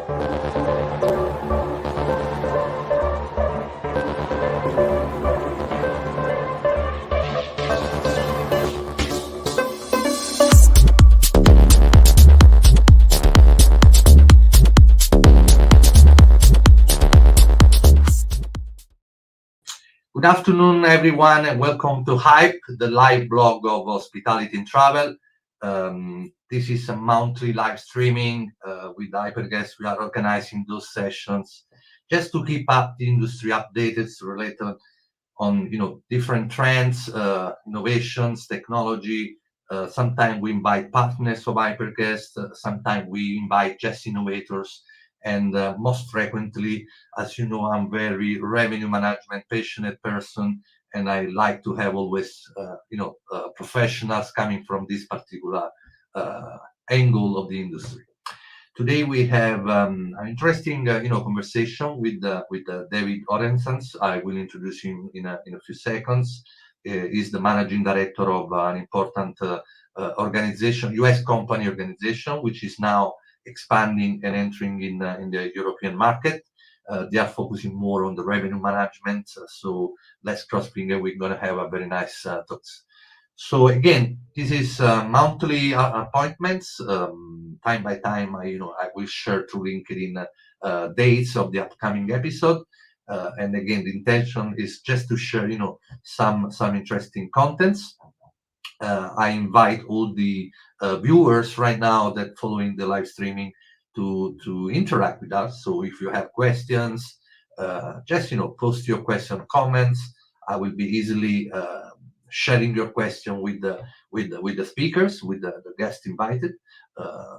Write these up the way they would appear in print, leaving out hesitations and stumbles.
Good afternoon, everyone, and welcome to Hype, the live blog of hospitality and travel. This is a monthly live streaming with Hyperguest. We are organizing those sessions just to keep up the industry updated related on different trends, innovations, technology. Sometimes we invite partners of Hyperguest. Sometimes we invite just innovators. And most frequently, as you know, I'm very revenue management passionate person, and I like to have always, professionals coming from this particular angle of the industry. Today we have an interesting, conversation with David Orensans. I will introduce him in a few seconds. He's the managing director of an important organization, U.S. company organization, which is now expanding and entering in the European market. They are focusing more on the revenue management. So let's cross finger. We're going to have a very nice talks. So again, this is monthly appointments. Time by time, I will share through LinkedIn dates of the upcoming episode. And again, the intention is just to share, some interesting contents. I invite all the viewers right now that following the live streaming to interact with us. So if you have questions, just post your question, comments. I will be easily sharing your question with the speakers, with the guests invited.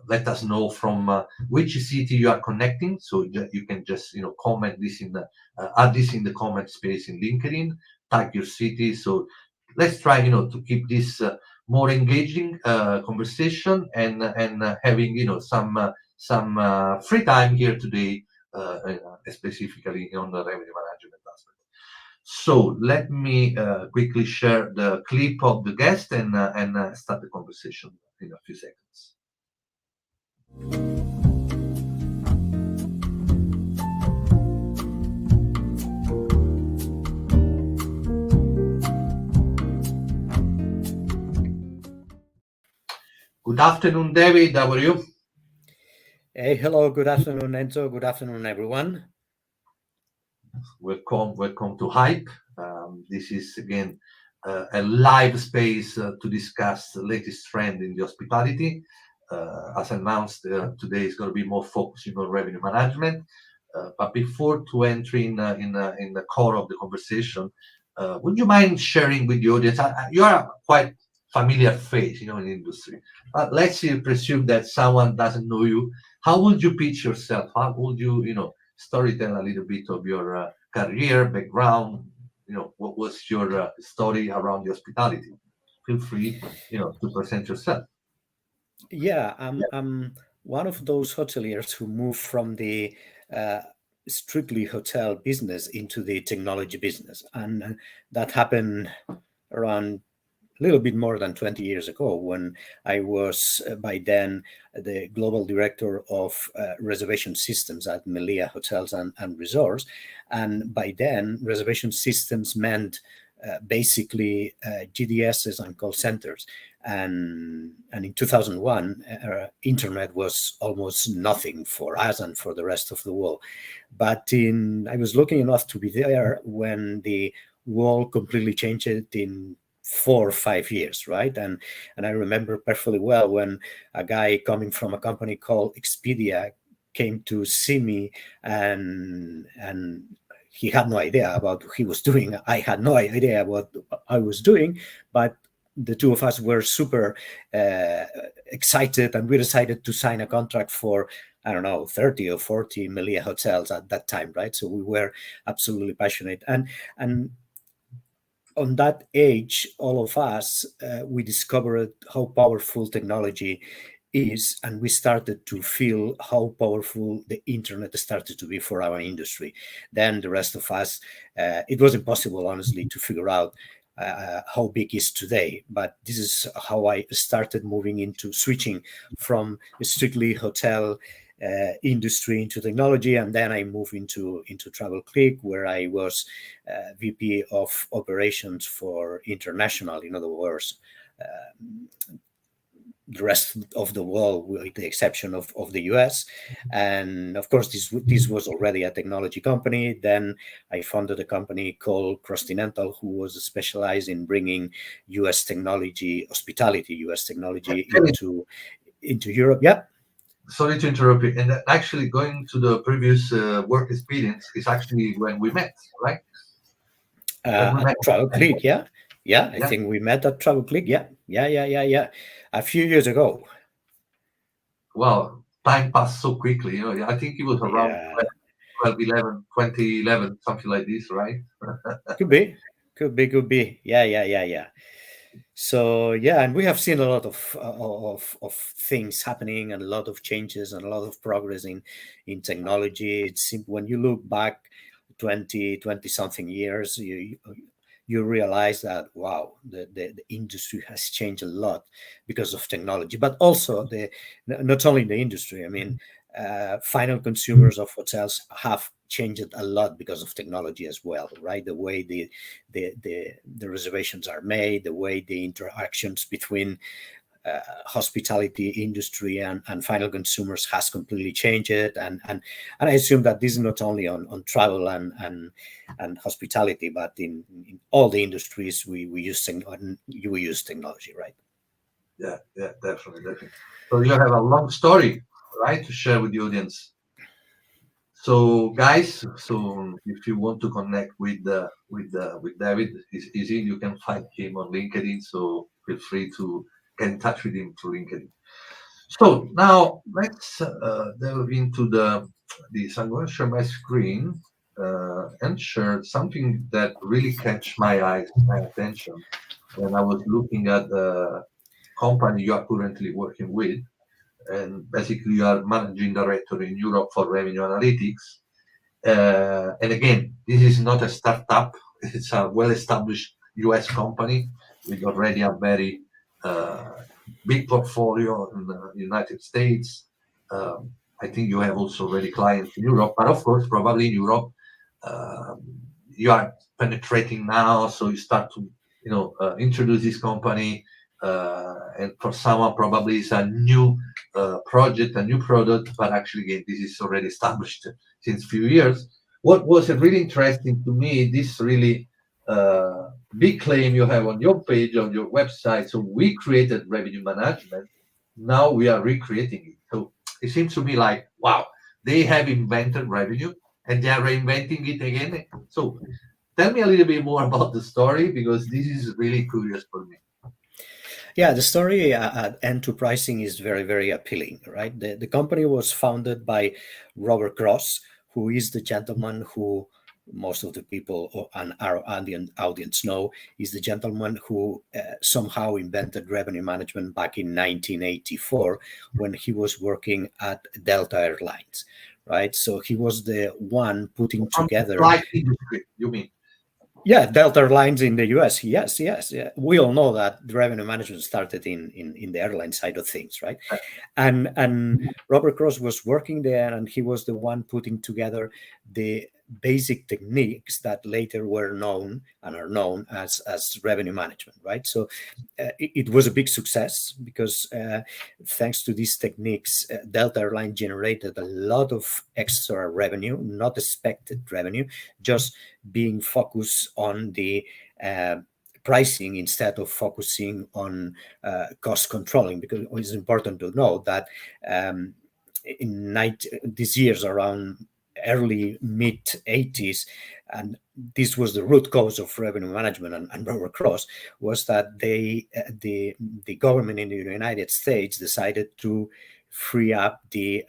Let us know from which city you are connecting, so you can just comment this in the add this in the comment space in LinkedIn. Tag your city. So let's try to keep this more engaging conversation and having some free time here today, specifically on the revenue management aspect. So let me quickly share the clip of the guest and start the conversation in a few seconds. Good afternoon, David. How are you? Hey, hello. Good afternoon, Enzo. Good afternoon, everyone. Welcome to Hype. This is again a live space to discuss the latest trend in the hospitality. As announced, today is going to be more focusing on revenue management. But before to enter in the core of the conversation, would you mind sharing with the audience? You are quite familiar face, in the industry. But let's presume that someone doesn't know you. How would you pitch yourself? How would you, storytell a little bit of your career background? What was your story around the hospitality? Feel free, to present yourself. Yeah, I'm one of those hoteliers who moved from the strictly hotel business into the technology business, and that happened around a little bit more than 20 years ago, when I was by then the global director of reservation systems at Melia Hotels and Resorts. And by then, reservation systems meant basically GDSs and call centers. And in 2001, internet was almost nothing for us and for the rest of the world. But I was lucky enough to be there when the world completely changed in 4 or 5 years, right? And I remember perfectly well when a guy coming from a company called Expedia came to see me, and he had no idea about what he was doing. I had no idea what I was doing, but the two of us were super excited, and we decided to sign a contract for, I don't know, 30 or 40 Melia hotels at that time, right? So we were absolutely passionate. And on that age, all of us, we discovered how powerful technology is, and we started to feel how powerful the internet started to be for our industry. Then the rest of us, it was impossible, honestly, to figure out how big it is today. But this is how I started moving into switching from strictly hotel industry into technology, and then I moved into Traveltech, where I was VP of operations for international. In other words, the rest of the world, with the exception of the US. And of course, this was already a technology company. Then I founded a company called Continental, who was specialized in bringing US technology, hospitality, US technology into Europe. Yeah. Sorry to interrupt you. And actually, going to the previous work experience is actually when we met, right? When we met. Traveltech, yeah. Yeah, I Yeah. think we met at Traveltech. Yeah. A few years ago. Well, time passed so quickly. I think it was around Yeah. 12, 11, 2011, something like this, right? Could be. Could be. Yeah. So yeah, and we have seen a lot of things happening, and a lot of changes, and a lot of progress in technology. It's when you look back 20 something years, you realize that wow, the industry has changed a lot because of technology, but also not only the industry. I mean, final consumers of hotels have changed a lot because of technology as well, right? The way the reservations are made, the way the interactions between hospitality industry and final consumers has completely changed. And I assume that this is not only on travel and hospitality, but in all the industries we use technology, right? Yeah, definitely. So you have a long story, right, to share with the audience. So guys, so if you want to connect with David, it's easy. You can find him on LinkedIn. So feel free to get in touch with him through LinkedIn. So now let's delve into this. I'm going to share my screen and share something that really catch my attention when I was looking at the company you are currently working with, and basically you are managing director in Europe for revenue analytics. And again, this is not a startup; it's a well-established U.S. company with already a very uh, big portfolio in the United States. Um, I think you have also already clients in Europe, but of course, probably in Europe, um, you are penetrating now, so you start to introduce this company, and for someone probably it's a new project, a new product, but actually again this is already established since few years. What was really interesting to me, this really big claim you have on your page, on your website. So we created revenue management. Now we are recreating it. So it seems to me like, wow, they have invented revenue and they are reinventing it again. So tell me a little bit more about the story, because this is really curious for me. Yeah, the story at End to Pricing is very, very appealing, right? The company was founded by Robert Cross, who is the gentleman who most of the people and our audience know is the gentleman who somehow invented revenue management back in 1984 when he was working at Delta Airlines, right? So he was the one putting From the together. flight industry, you mean? Yeah, Delta Airlines in the US. Yes. Yeah. We all know that the revenue management started in the airline side of things, right? And Robert Cross was working there, and he was the one putting together the basic techniques that later were known and are known as revenue management, right? So it was a big success because thanks to these techniques, Delta Airlines generated a lot of extra revenue, not expected revenue, just being focused on the pricing instead of focusing on cost controlling, because it's important to know that these years around early mid 80s, and this was the root cause of revenue management and Robert Cross, was that the government in the United States decided to free up the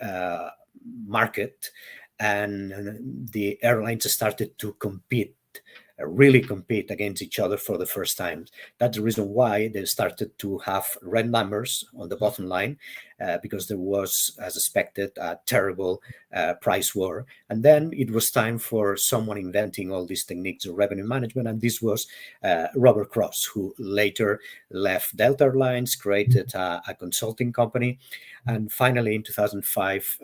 market, and the airlines started to compete really compete against each other for the first time. That's the reason why they started to have red numbers on the bottom line, because there was, as expected, a terrible price war. And then it was time for someone inventing all these techniques of revenue management, and this was Robert Cross, who later left Delta Airlines, created a consulting company, and finally in 2005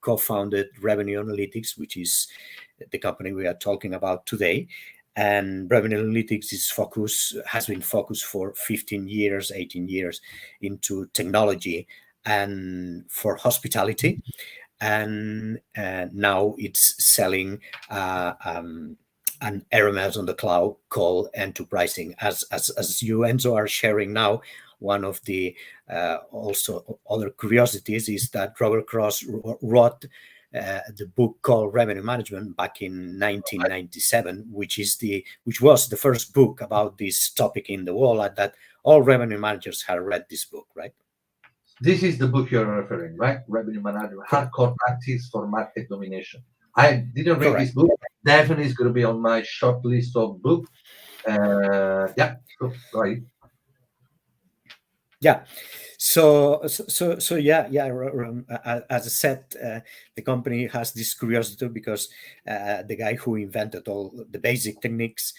co-founded Revenue Analytics, which is the company we are talking about today. And Revenue Analytics has been focused for 15 years, 18 years into technology and for hospitality. And now it's selling an RMS on the cloud called Enterprising. As you, Enzo, are sharing now, one of the also other curiosities is that Robert Cross wrote the book called Revenue Management back in 1997, which was the first book about this topic in the world, and that all revenue managers have read this book, right? This is the book you're referring, right? Revenue Management, Hardcore Tactics for Market Domination. I didn't read this book. Definitely is going to be on my short list of books. Yeah, so right. Yeah. So yeah. As I said, the company has this curiosity because the guy who invented all the basic techniques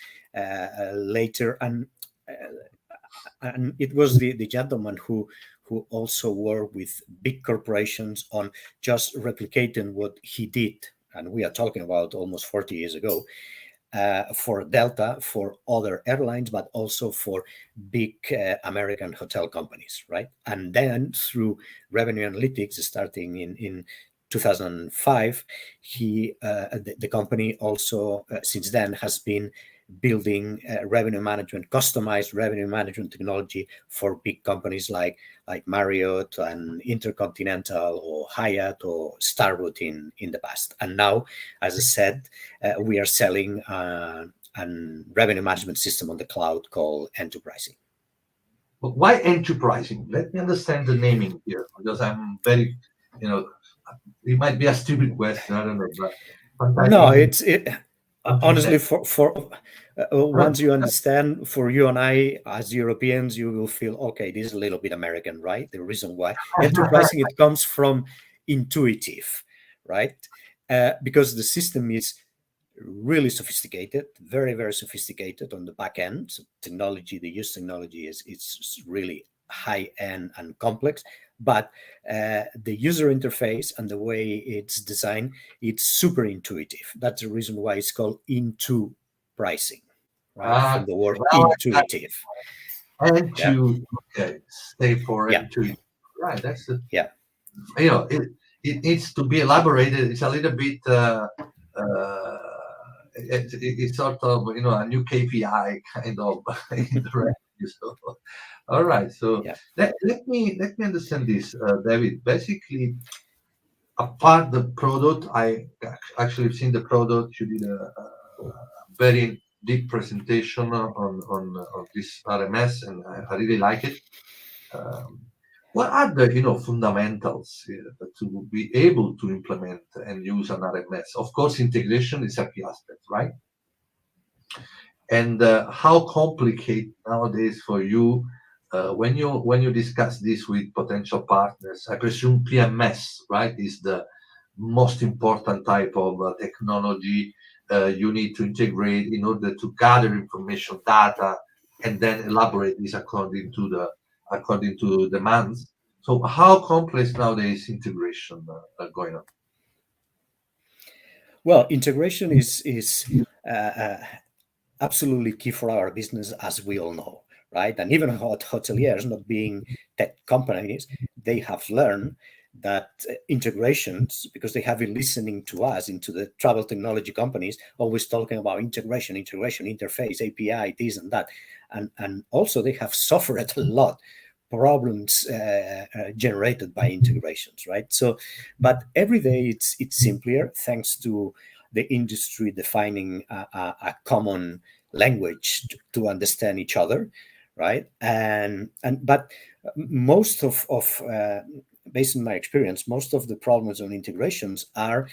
later, and it was the gentleman who also worked with big corporations on just replicating what he did, and we are talking about almost 40 years ago. For Delta, for other airlines, but also for big American hotel companies, right? And then through Revenue Analytics, starting in 2005, the company also since then has been building revenue management, customized revenue management technology for big companies like Marriott and Intercontinental or Hyatt or Starwood in the past. And now, as I said, we are selling a revenue management system on the cloud called Enterprising. But why Enterprising? Let me understand the naming here, because I'm very, it might be a stupid question, I don't know, but no, honestly, for once you understand, for you and I as Europeans, you will feel, okay, this is a little bit American, right? The reason why enterprising, it comes from intuitive, right? Because the system is really sophisticated, very, very sophisticated on the back end. So technology, the use technology it's really high end and complex, but the user interface and the way it's designed, it's super intuitive. That's the reason why it's called into pricing, right? From the word intuitive. Okay, stay for intuitive. Right, that's the it needs to be elaborated. It's a little bit it's sort of a new KPI kind of in the revenue. So, all right, so let me understand this, David. Basically, apart the product, I actually have seen the product. You did a very deep presentation on this RMS, and I really like it. What are the fundamentals to be able to implement and use an RMS? Of course, integration is a key aspect, right? And how complicated nowadays for you when you discuss this with potential partners? I presume PMS, right, is the most important type of technology you need to integrate in order to gather information, data, and then elaborate this according to demands. So how complex nowadays integration going on? Well, integration is absolutely key for our business, as we all know, right? And even hoteliers, not being tech companies, they have learned that integrations, because they have been listening to us, into the travel technology companies, always talking about integration, interface, API, this and that. And also they have suffered a lot problems generated by integrations, right? So, but every day it's simpler thanks to the industry defining a common language to understand each other, right? But most of based on my experience, most of the problems on integrations are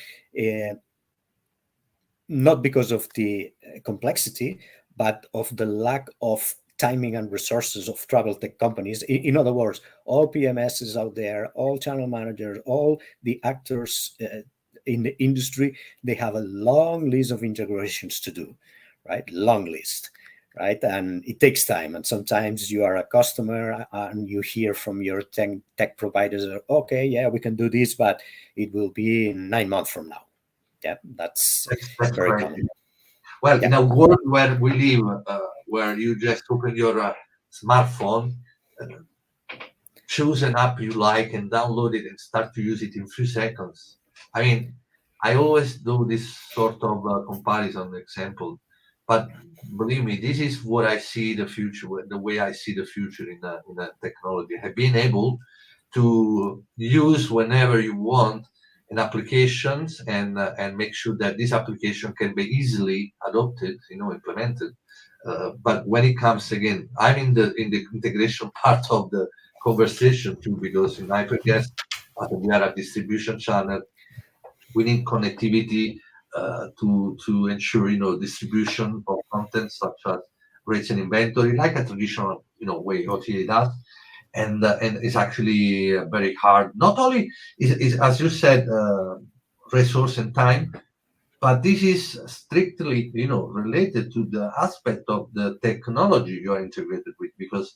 not because of the complexity, but of the lack of timing and resources of travel tech companies. In other words, all PMSs out there, all channel managers, all the actors in the industry, they have a long list of integrations to do, right? Long list, right? And it takes time. And sometimes you are a customer and you hear from your tech providers, okay, yeah, we can do this, but it will be in 9 months from now. Yeah, that's That's very correct. common. Well, in Yeah. a world where we live, where you just open your smartphone, uh, choose an app you like and download it and start to use it in few seconds. I mean, I always do this sort of comparison example, but believe me, this is what I see the future, the way I see the future in the technology. Have been able to use whenever you want an applications and make sure that this application can be easily adopted, implemented. But when it comes again, I'm in the integration part of the conversation too, because in Hyperguest, we are a distribution channel. We need connectivity to ensure distribution of content such as rates and inventory, like a traditional way OTA does, and it's actually very hard. Not only is as you said, resource and time, but this is strictly related to the aspect of the technology you are integrated with, because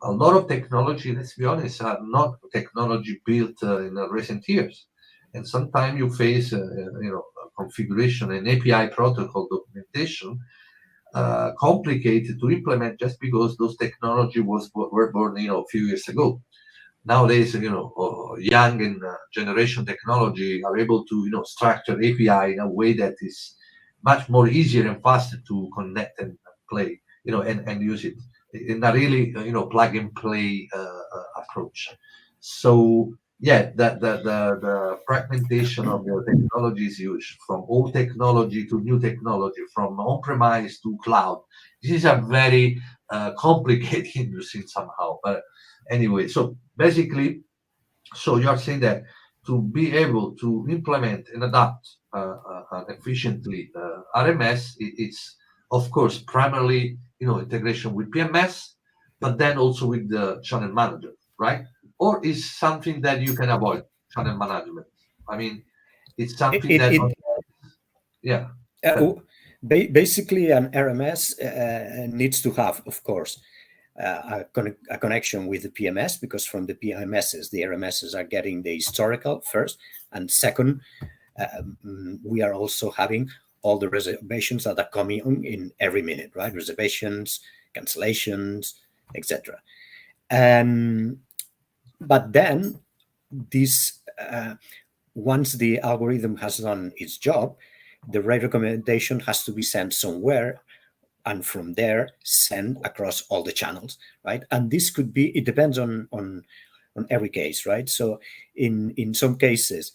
a lot of technology, let's be honest, are not technology built in recent years. And sometimes you face, a configuration and API protocol documentation complicated to implement just because those technology were born, a few years ago. Nowadays, young and generation technology are able to, structure API in a way that is much more easier and faster to connect and play, and use it in a really, plug and play approach. So yeah, the fragmentation of the technology is huge, from old technology to new technology, from on-premise to cloud. This is a very complicated industry somehow. But anyway, so basically, so you are saying that to be able to implement and adapt efficiently RMS, it's of course primarily integration with PMS, but then also with the channel manager, right? Or is something that you can avoid channel management? I mean, it's It, something it, that, it yeah. Basically an RMS needs to have, of course, a connection with the PMS, because from the PMSs, the RMSs are getting the historical first, and second, we are also having all the reservations that are coming in every minute, right? Reservations, cancellations, etc. And but then this once the algorithm has done its job, the right recommendation has to be sent somewhere, and from there send across all the channels, right? And this could be, it depends on every case, right? So in some cases,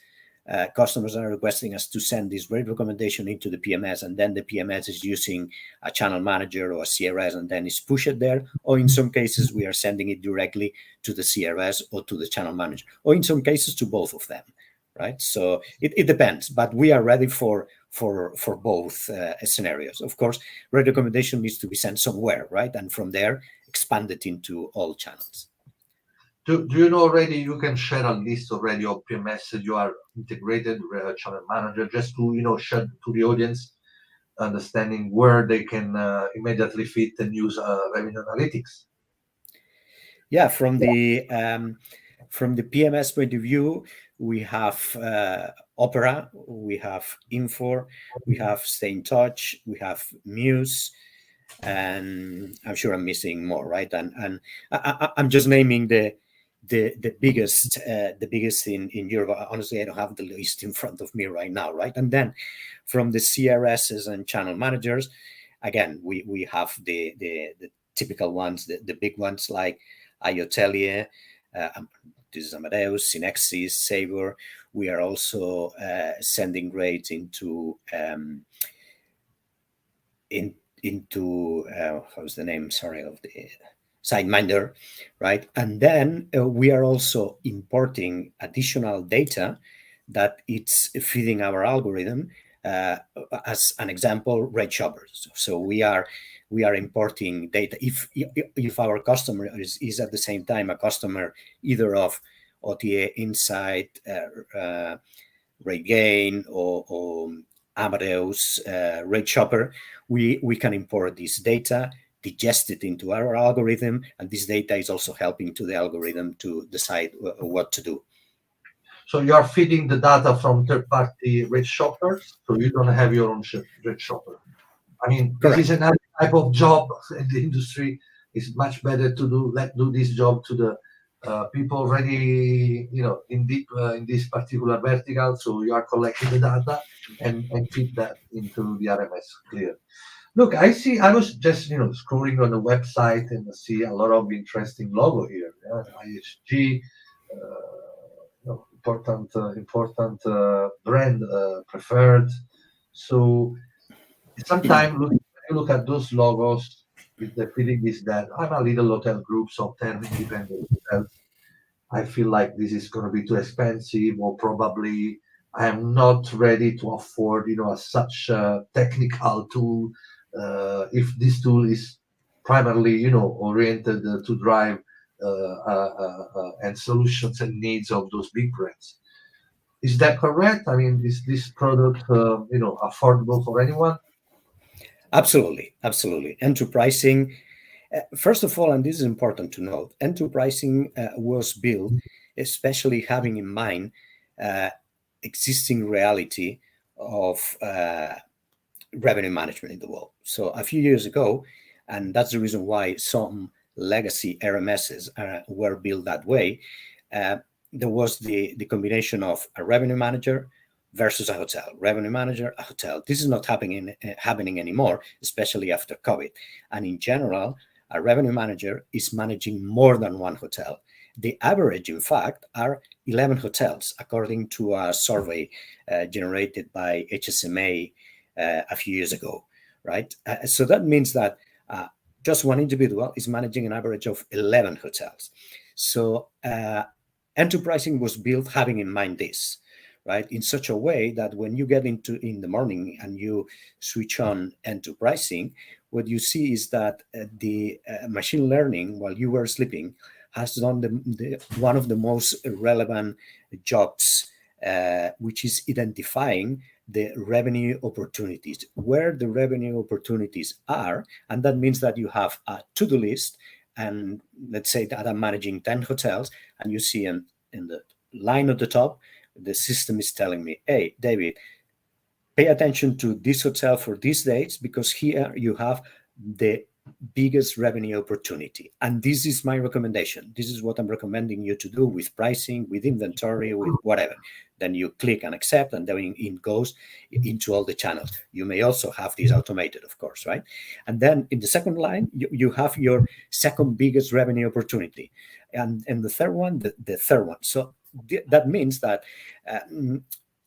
customers are requesting us to send this rate recommendation into the PMS, and then the PMS is using a channel manager or a CRS, and then it's pushed there. Or in some cases, we are sending it directly to the CRS or to the channel manager, or in some cases to both of them, right? So it depends, but we are ready for both scenarios. Of course, rate recommendation needs to be sent somewhere, right? And from there, expanded into all channels. Do you know already? You can share a list already of PMS that you are integrated channel manager, just to share to the audience, understanding where they can immediately fit and use revenue analytics. Yeah, from the PMS point of view, we have Opera, we have Infor, we have Stay in Touch, we have Muse, and I'm sure I'm missing more, right? And I'm just naming the biggest in Europe. Honestly, I don't have the list in front of me right now, right? And then from the CRSs and channel managers, again, we have the typical ones, the big ones like iHotelier, this is Amadeus, Synexis, Sabre. We are also sending rates into how's the name? Sorry, of the SiteMinder, right? And then we are also importing additional data that it's feeding our algorithm, uh, as an example, rate shoppers. So we are importing data. If our customer is at the same time a customer either of OTA Insight, Rate Gain, or Amadeus Rate Shopper, we can import this data, digest it into our algorithm, and this data is also helping to the algorithm to decide what to do. So you are feeding the data from third-party rate shoppers, so you don't have your own rate shopper. I mean, this is Correct. another type of job in the industry. It's much better to do this job to the people already, in deep in this particular vertical. So you are collecting the data and feed that into the RMS. Clear. Look, I see. I was just scrolling on the website and I see a lot of interesting logo here. Yeah, IHG, important brand preferred. So sometimes you look at those logos, the feeling is that I'm a little hotel group of 10 independent hotels. I feel like this is going to be too expensive, or probably I am not ready to afford, such a technical tool. If this tool is primarily, oriented to drive and solutions and needs of those big brands. Is that correct? I mean, is this product, affordable for anyone? Absolutely, absolutely. Enterprising, first of all, and this is important to note, enterprising was built especially having in mind uh, existing reality of revenue management in the world. So a few years ago, and that's the reason why some legacy RMSs were built that way, uh, there was the combination of a revenue manager versus a hotel. Revenue manager, a hotel. This is not happening anymore, especially after COVID. And in general, a revenue manager is managing more than one hotel. The average, in fact, are 11 hotels, according to a survey generated by HSMA a few years ago, right? So that means that just one individual is managing an average of 11 hotels. So enterprising was built having in mind this, right? In such a way that when you get into in the morning and you switch on enterprising, what you see is that the machine learning while you were sleeping has done one of the most relevant jobs, which is identifying the revenue opportunities, where the revenue opportunities are. And that means that you have a to-do list. And let's say that I'm managing 10 hotels, and you see in the line at the top, the system is telling me, hey, David, pay attention to this hotel for these dates, because here you have the biggest revenue opportunity. And this is my recommendation. This is what I'm recommending you to do with pricing, with inventory, with whatever. Then you click and accept, and then it goes into all the channels. You may also have this automated, of course, right? And then in the second line, you have your second biggest revenue opportunity. And the third one, the third one. So that means that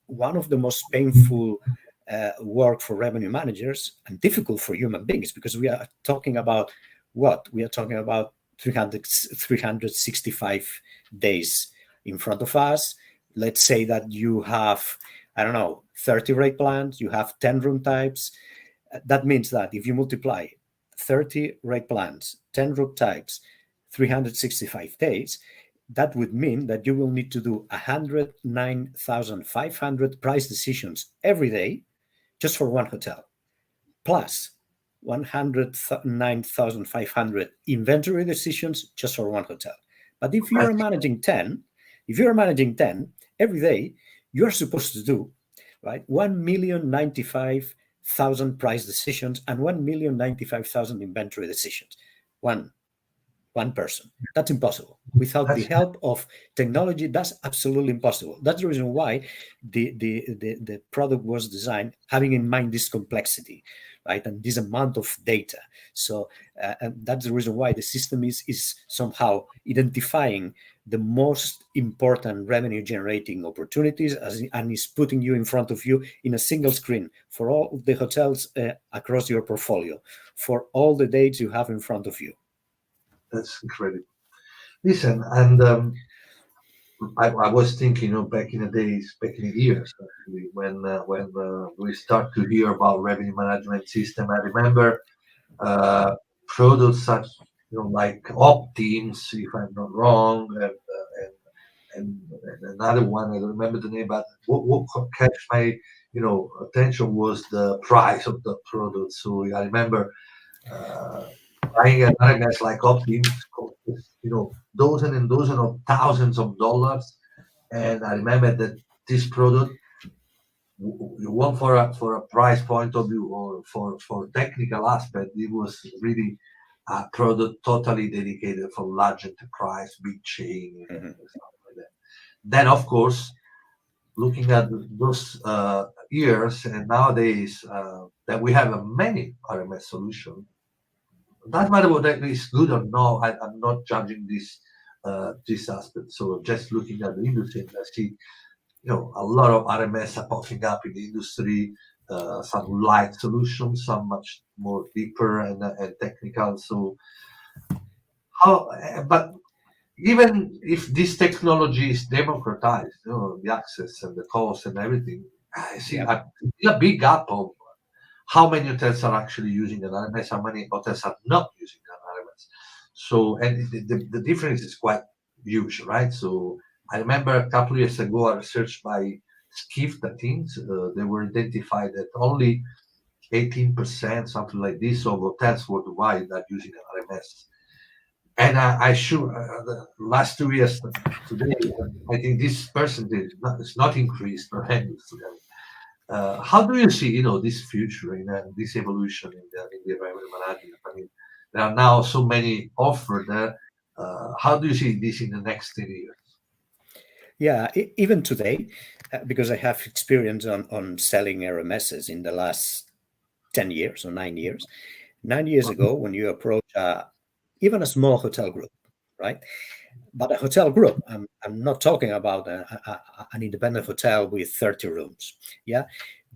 one of the most painful work for revenue managers and difficult for human beings, because we are talking about what? We are talking about 365 days in front of us. Let's say that you have, I don't know, 30 rate plans, you have 10 room types. That means that if you multiply 30 rate plans, 10 room types, 365 days, that would mean that you will need to do 109,500 price decisions every day just for one hotel, plus 109,500 inventory decisions just for one hotel. But if you are managing 10, every day, you're supposed to do, right, 1,095,000 price decisions and 1,095,000 inventory decisions. One person. That's impossible. Without the help of technology, that's absolutely impossible. That's the reason why the product was designed having in mind this complexity, right, and this amount of data. So and that's the reason why the system is somehow identifying the most important revenue generating opportunities and is putting you in front of you in a single screen for all the hotels across your portfolio, for all the dates you have in front of you. That's incredible. Listen, and I was thinking, back in the days, back in the years, actually, when we start to hear about revenue management system. I remember uh, products such, like Optims, if I'm not wrong, and another one, I don't remember the name, but what catch my, attention was the price of the product. So I remember uh, buying an RMS like Optims cost, dozen and dozen of thousands of dollars. And I remember that this product, you want for a price point of view or for technical aspect, it was really a product totally dedicated for large enterprise, big chain, and Mhm. stuff like that. Then, of course, looking at those years and nowadays, that we have a many RMS solution. Doesn't matter whether it's good or not. I'm not judging this aspect. So just looking at the industry, I see, a lot of RMS are popping up in the industry. Some light solutions, some much more deeper and technical. So but even if this technology is democratized, the access and the cost and everything, I see Yep. a big gap of how many hotels are actually using an RMS, how many hotels are not using an RMS. So, and the difference is quite huge, right? So, I remember a couple of years ago, a research by Skift, I think, they were identified that only 18%, something like this, of hotels worldwide are using an RMS. And I sure the last 2 years today, I think this percentage is not increased tremendously. How do you see, this future in this evolution in the revenue management? I mean, there are now so many offered. How do you see this in the next 10 years? Yeah, even today, because I have experience on selling RMSs in the last 10 years or 9 years. 9 years ago, when you approach even a small hotel group, right? But a hotel group, I'm not talking about an independent hotel with 30 rooms. Yeah,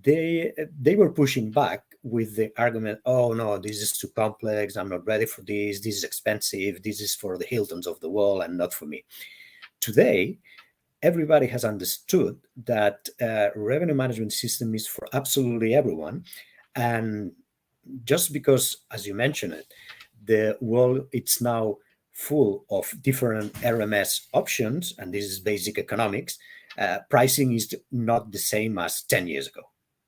they were pushing back with the argument, oh no, this is too complex. I'm not ready for this. This is expensive. This is for the Hiltons of the world and not for me. Today, everybody has understood that revenue management system is for absolutely everyone, and just because, as you mentioned it, the world it's now full of different RMS options, and this is basic economics. Pricing is not the same as 10 years ago,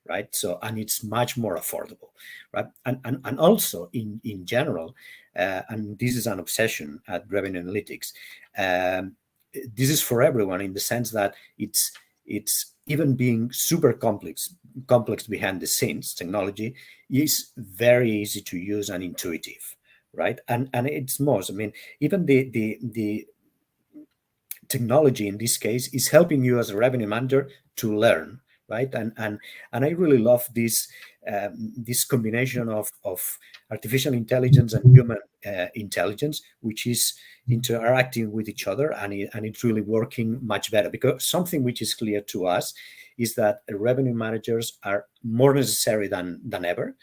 right? So, and it's much more affordable, right? And also in general, and this is an obsession at Revenue Analytics. This is for everyone in the sense that it's even being super complex behind the scenes. Technology is very easy to use and intuitive, right? And it's most, I mean, even the technology in this case is helping you as a revenue manager to learn, right? And I really love this combination of artificial intelligence and human intelligence, which is interacting with each other, and it's really working much better, because something which is clear to us is that revenue managers are more necessary than ever.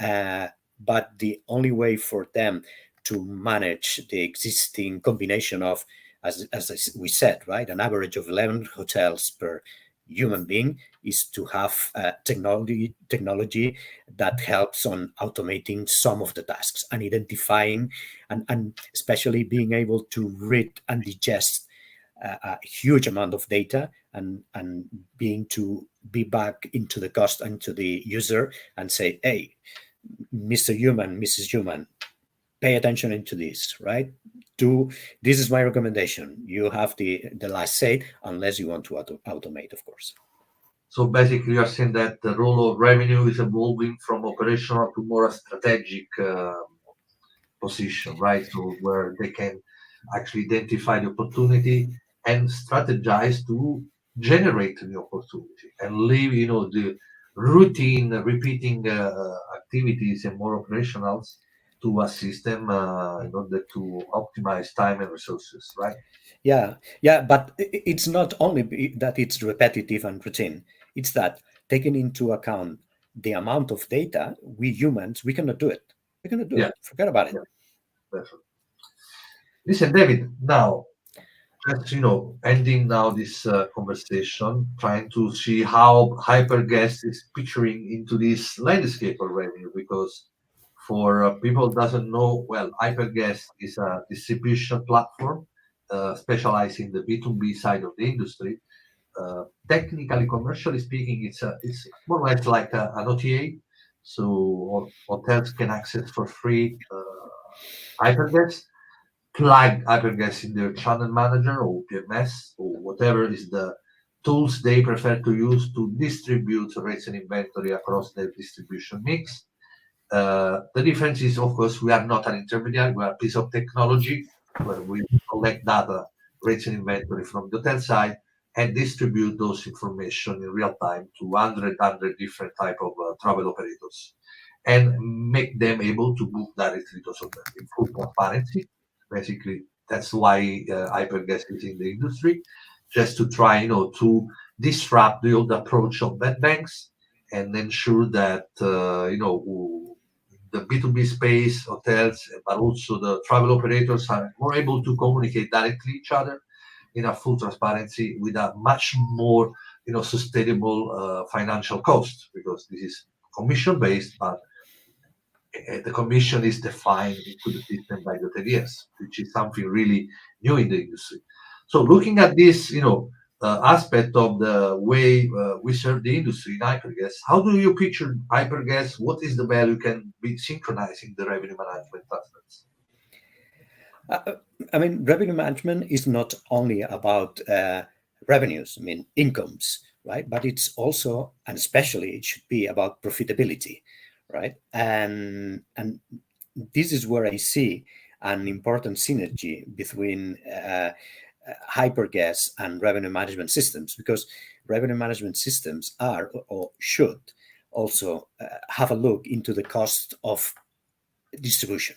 uh, but the only way for them to manage the existing combination of, as we said, right, an average of 11 hotels per human being, is to have technology that helps on automating some of the tasks and identifying, and especially being able to read and digest a huge amount of data, and being to be back into the cost and to the user and say, hey, Mr. Human, Mrs. Human, pay attention into this, right? Do This is my recommendation. You have the last say, unless you want to automate, of course. So basically, you're saying that the role of revenue is evolving from operational to more a strategic position, right? So where they can actually identify the opportunity and strategize to generate the opportunity and leave, the routine, repeating activities and more operationals to assist them in order to optimize time and resources, right? Yeah, yeah, but it's not only that it's repetitive and routine. It's that taking into account the amount of data, we humans, we cannot do it. We cannot do Yeah, it. Forget about it. yeah, definitely. Listen, David, now just ending now this conversation, trying to see how Hyperguest is picturing into this landscape of revenue. Because for people who doesn't know, well, Hyperguest is a distribution platform specialized in the B2B side of the industry. Technically, commercially speaking, it's more or less like an OTA. So hotels can access for free Hyperguest, plug Hyperguest in their channel manager or PMS or whatever is the tools they prefer to use to distribute rates and inventory across their distribution mix. The difference is, of course, we are not an intermediary. We are a piece of technology where we collect data, rates and inventory from the hotel side and distribute those information in real time to 100 different type of travel operators and make them able to book directly to hotel in full transparency. Basically, that's why Hyperguest is in the industry, just to try, to disrupt the old approach of bed banks and ensure that, the B2B space, hotels, but also the travel operators are more able to communicate directly each other in a full transparency with a much more, sustainable financial cost, because this is commission based, but the commission is defined into the system by the TDS, which is something really new in the industry. So looking at this, aspect of the way we serve the industry in Hyperguest, how do you picture Hyperguest? What is the value can be synchronizing the revenue management aspects? I mean, revenue management is not only about revenues, I mean, incomes, right? But it's also, and especially, it should be about profitability, right? And this is where I see an important synergy between Hyperguest and revenue management systems, because revenue management systems are or should also have a look into the cost of distribution,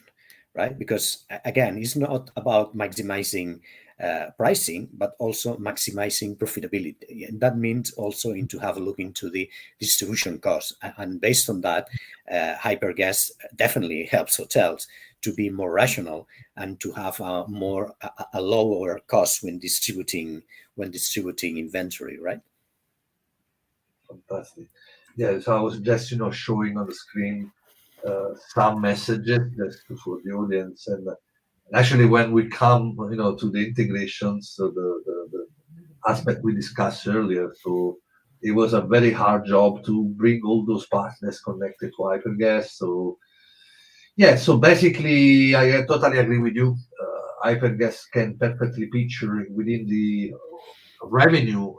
right? Because again, it's not about maximizing pricing, but also maximizing profitability. And that means also into have a look into the distribution costs. And based on that, Hyperguest definitely helps hotels to be more rational and to have a lower cost when distributing inventory, right? Fantastic. Yeah, so I was just showing on the screen some messages just for the audience, and actually when we come to the integrations, so the aspect we discussed earlier, so it was a very hard job to bring all those partners connected to Hyperguest. So yeah, so basically I totally agree with you. Hyperguest can perfectly picture within the revenue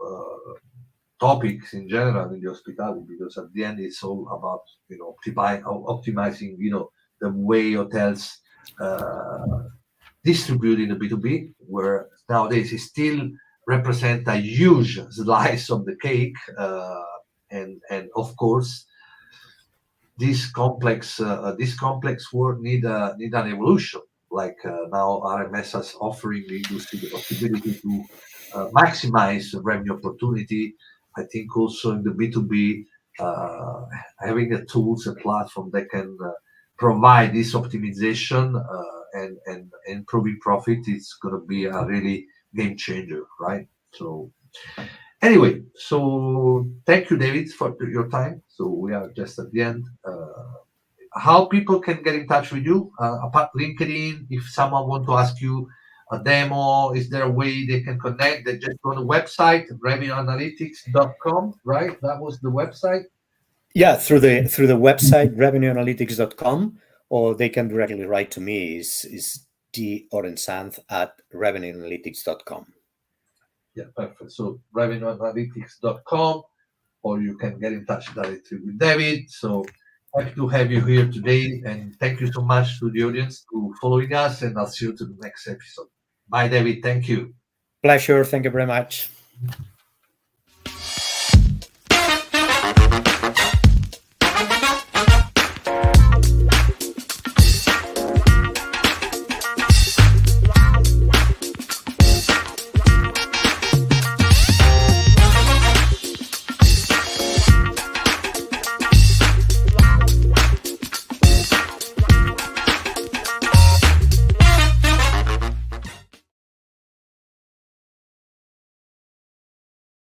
topics in general in the hospitality, because at the end it's all about optimizing the way hotels distribute in the B2B, where nowadays it still represent a huge slice of the cake, and of course this complex work need an evolution. Like now RMS is offering the industry the possibility to maximize revenue opportunity. I think also in the B2B, having a tools, a platform that can provide this optimization and improving profit is going to be a really game changer, right? So anyway, so thank you, David, for your time. So we are just at the end. How people can get in touch with you apart LinkedIn? If someone want to ask you a demo, is there a way they can connect? They just go to the website revenueanalytics.com, right? That was the website. Yeah, through the website revenueanalytics.com, or they can directly write to me is dorensanth at revenueanalytics.com. Yeah, perfect. So revenueanalytics.com, or you can get in touch directly with David. So happy to have you here today, and thank you so much to the audience for following us, and I'll see you to the next episode. Bye, David. Thank you. Pleasure. Thank you very much.